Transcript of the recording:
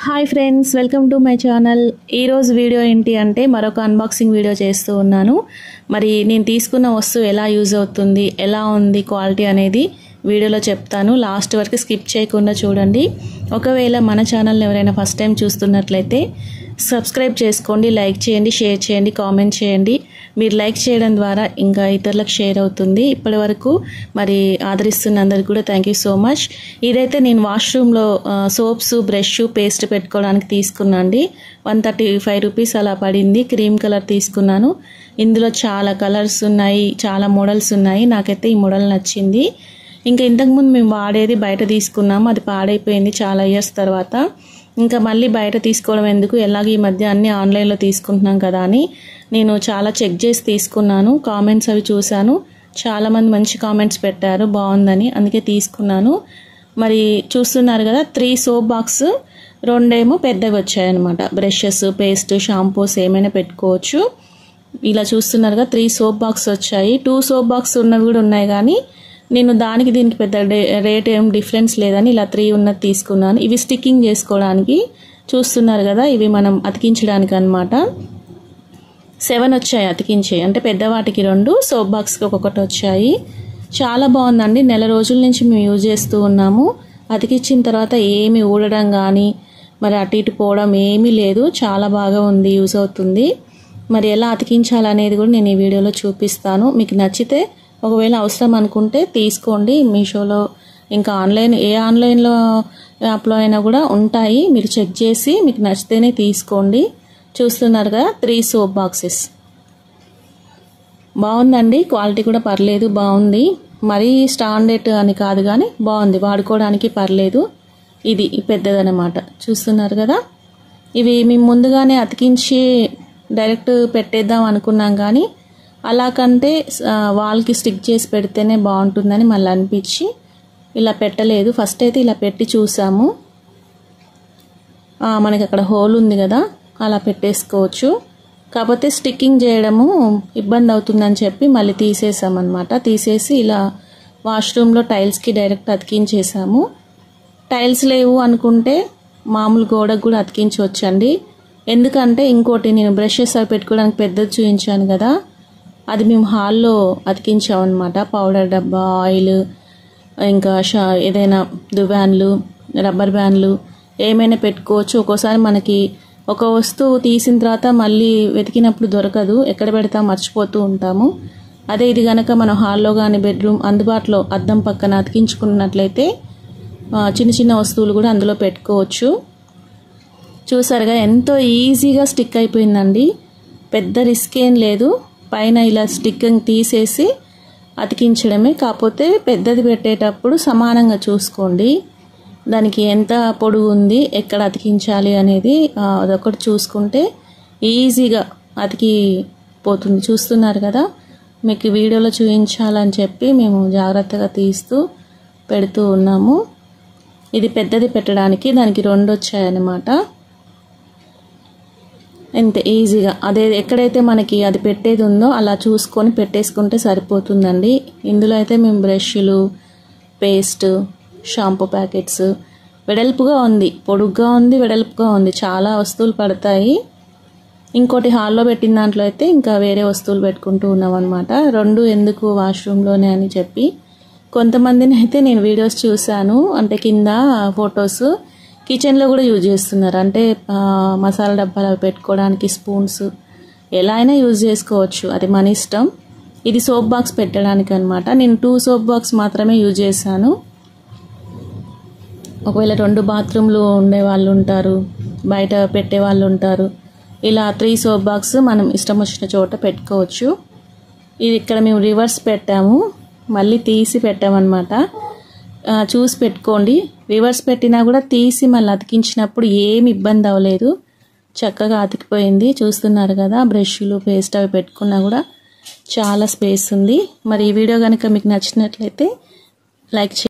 Hi friends, welcome to my channel. ఈరోజు video ఏంటి అంటే మరొక అన్బాక్సింగ్ వీడియో చేస్తూ ఉన్నాను. మరి నేను తీసుకున్న వస్తువు ఎలా యూజ్ అవుతుంది, ఎలా ఉంది క్వాలిటీ అనేది వీడియోలో చెప్తాను. లాస్ట్ వరకు స్కిప్ చేయకుండా చూడండి. ఒకవేళ మన ఛానల్ని ఎవరైనా ఫస్ట్ టైం చూస్తున్నట్లయితే సబ్స్క్రైబ్ చేసుకోండి, లైక్ చేయండి, షేర్ చేయండి, కామెంట్ చేయండి. మీరు లైక్ చేయడం ద్వారా ఇంకా ఇతరులకు షేర్ అవుతుంది. ఇప్పటి వరకు మరి ఆదరిస్తున్న అందరికి కూడా థ్యాంక్ యూ సో మచ్. ఇదైతే నేను వాష్రూమ్లో సోప్స్, బ్రష్, పేస్ట్ పెట్టుకోవడానికి తీసుకున్నాండి. 135 రూపీస్ అలా పడింది. క్రీమ్ కలర్ తీసుకున్నాను. ఇందులో చాలా కలర్స్ ఉన్నాయి, చాలా మోడల్స్ ఉన్నాయి. నాకైతే ఈ మోడల్ నచ్చింది. ఇంకా ఇంతకుముందు మేము వాడేది బయట తీసుకున్నాము, అది పాడైపోయింది చాలా ఇయర్స్ తర్వాత. ఇంకా మళ్ళీ బయట తీసుకోవడం ఎందుకు, ఎలాగ ఈ మధ్య అన్ని ఆన్లైన్లో తీసుకుంటున్నాం కదా అని నేను చాలా చెక్ చేసి తీసుకున్నాను. కామెంట్స్ అవి చూశాను, చాలామంది మంచి కామెంట్స్ పెట్టారు బాగుందని, అందుకే తీసుకున్నాను. మరి చూస్తున్నారు కదా, 3 సోప్ బాక్స్, 2 పెద్దవి వచ్చాయన్నమాట. బ్రషెస్, పేస్ట్, షాంపూస్ ఏమైనా పెట్టుకోవచ్చు. ఇలా చూస్తున్నారుగా 3 సోప్ బాక్స్ వచ్చాయి. 2 సోప్ బాక్స్ ఉన్నవి కూడా ఉన్నాయి, కానీ నేను దానికి దీనికి పెద్ద రేట్ ఏం డిఫరెన్స్ లేదని ఇలా 3 ఉన్నది తీసుకున్నాను. ఇవి స్టిక్కింగ్ చేసుకోవడానికి చూస్తున్నారు కదా, ఇవి మనం అతికించడానికి అన్నమాట. 7 వచ్చాయి అతికించే, అంటే పెద్దవాటికి 2, సోప్ బాక్స్కి ఒక్కొక్కటి వచ్చాయి. చాలా బాగుందండి. నెల రోజుల నుంచి మేము యూజ్ చేస్తూ ఉన్నాము. అతికించిన తర్వాత ఏమి ఊడడం కానీ మరి అటు ఇటు పోవడం ఏమీ లేదు. చాలా బాగా ఉంది, యూజ్ అవుతుంది. మరి ఎలా అతికించాలనేది కూడా నేను ఈ వీడియోలో చూపిస్తాను. మీకు నచ్చితే ఒకవేళ అవసరం అనుకుంటే తీసుకోండి. మీషోలో ఇంకా ఆన్లైన్లో యాప్లో అయినా కూడా ఉంటాయి. మీరు చెక్ చేసి మీకు నచ్చితేనే తీసుకోండి. చూస్తున్నారు కదా 3 సోప్ బాక్సెస్. బాగుందండి, క్వాలిటీ కూడా పర్లేదు, బాగుంది. మరీ స్టాండర్డ్ అని కాదు కానీ బాగుంది, వాడుకోవడానికి పర్లేదు. ఇది పెద్దదన్నమాట. చూస్తున్నారు కదా, ఇవి మేము ముందుగానే అతికించి డైరెక్ట్ పెట్టేద్దాం అనుకున్నాం, కానీ అలా కంటే వాల్కి స్టిక్ చేసి పెడితేనే బాగుంటుందని మళ్ళీ అనిపించి ఇలా పెట్టలేదు. ఫస్ట్ అయితే ఇలా పెట్టి చూసాము. మనకి అక్కడ హోల్ ఉంది కదా, అలా పెట్టేసుకోవచ్చు. కాకపోతే స్టిక్కింగ్ చేయడము ఇబ్బంది అవుతుందని చెప్పి మళ్ళీ తీసేసామన్నమాట. తీసేసి ఇలా వాష్రూమ్లో టైల్స్కి డైరెక్ట్ అతికించేసాము. టైల్స్ లేవు అనుకుంటే మామూలు గోడకు కూడా అతికించవచ్చండి. ఎందుకంటే ఇంకోటి నేను బ్రషెస్ అవి పెట్టుకోవడానికి పెద్దది చూపించాను కదా, అది మేము హాల్లో అతికించామన్నమాట. పౌడర్ డబ్బా, ఆయిల్, ఇంకా ఏదైనా దువ్యాన్లు, రబ్బర్ బ్యాండ్లు ఏమైనా పెట్టుకోవచ్చు. ఒక్కోసారి మనకి ఒక వస్తువు తీసిన తర్వాత మళ్ళీ వెతికినప్పుడు దొరకదు, ఎక్కడ పెడతా మర్చిపోతూ ఉంటాము. అదే ఇది కనుక మనం హాల్లో కానీ బెడ్రూమ్ అందుబాటులో అద్దం పక్కన అతికించుకున్నట్లయితే చిన్న చిన్న వస్తువులు కూడా అందులో పెట్టుకోవచ్చు. చూసారుగా ఎంతో ఈజీగా స్టిక్ అయిపోయిందండి. పెద్ద రిస్క్ ఏం లేదు. పైన ఇలా స్టిక్కింగ్ తీసేసి అతికించడమే. కాకపోతే పెద్దది పెట్టేటప్పుడు సమానంగా చూసుకోండి, దానికి ఎంత పొడవు ఉంది, ఎక్కడ అతికించాలి అనేది అదొకటి చూసుకుంటే ఈజీగా అతికిపోతుంది. చూస్తున్నారు కదా, మీకు వీడియోలో చూపించాలని చెప్పి మేము జాగ్రత్తగా తీస్తూ పెడుతూ ఉన్నాము. ఇది పెద్దది పెట్టడానికి, దానికి 2 వచ్చాయన్నమాట. ఎంత ఈజీగా అదే ఎక్కడైతే మనకి అది పెట్టేది ఉందో అలా చూసుకొని పెట్టేసుకుంటే సరిపోతుందండి. ఇందులో అయితే మేము బ్రష్లు, పేస్ట్, షాంపూ ప్యాకెట్స్, వెడల్పుగా ఉంది, పొడుగ్గా ఉంది, వెడల్పుగా ఉంది, చాలా వస్తువులు పడతాయి. ఇంకోటి హాల్లో పెట్టిన దాంట్లో అయితే ఇంకా వేరే వస్తువులు పెట్టుకుంటూ ఉన్నాం అనమాట. 2 ఎందుకు వాష్రూమ్లోనే అని చెప్పి. కొంతమందిని అయితే నేను వీడియోస్ చూశాను, అంటే కింద ఫొటోస్ కిచెన్లో కూడా యూజ్ చేస్తున్నారు. అంటే మసాలా డబ్బాలు పెట్టుకోవడానికి, స్పూన్స్, ఎలా అయినా యూజ్ చేసుకోవచ్చు, అది మన ఇష్టం. ఇది సోప్ బాక్స్ పెట్టడానికి అనమాట. నేను 2 సోప్ బాక్స్ మాత్రమే యూజ్ చేశాను. ఒకవేళ 2 బాత్రూమ్లు ఉండే వాళ్ళు ఉంటారు, బయట పెట్టే వాళ్ళు ఉంటారు. ఇలా 3 సోప్ బాక్స్ మనం ఇష్టం వచ్చిన చోట పెట్టుకోవచ్చు. ఇది ఇక్కడ మేము రివర్స్ పెట్టాము, మళ్ళీ తీసి పెట్టామన్నమాట. చూసి పెట్టుకోండి. రివర్స్ పెట్టినా కూడా తీసి మళ్ళీ అతికించినప్పుడు ఏమి ఇబ్బంది అవ్వలేదు, చక్కగా అతికిపోయింది. చూస్తున్నారు కదా, బ్రష్లు, పేస్ట్ అవి పెట్టుకున్నా కూడా చాలా స్పేస్ ఉంది. మరి ఈ వీడియో కనుక మీకు నచ్చినట్లయితే లైక్ చేయండి.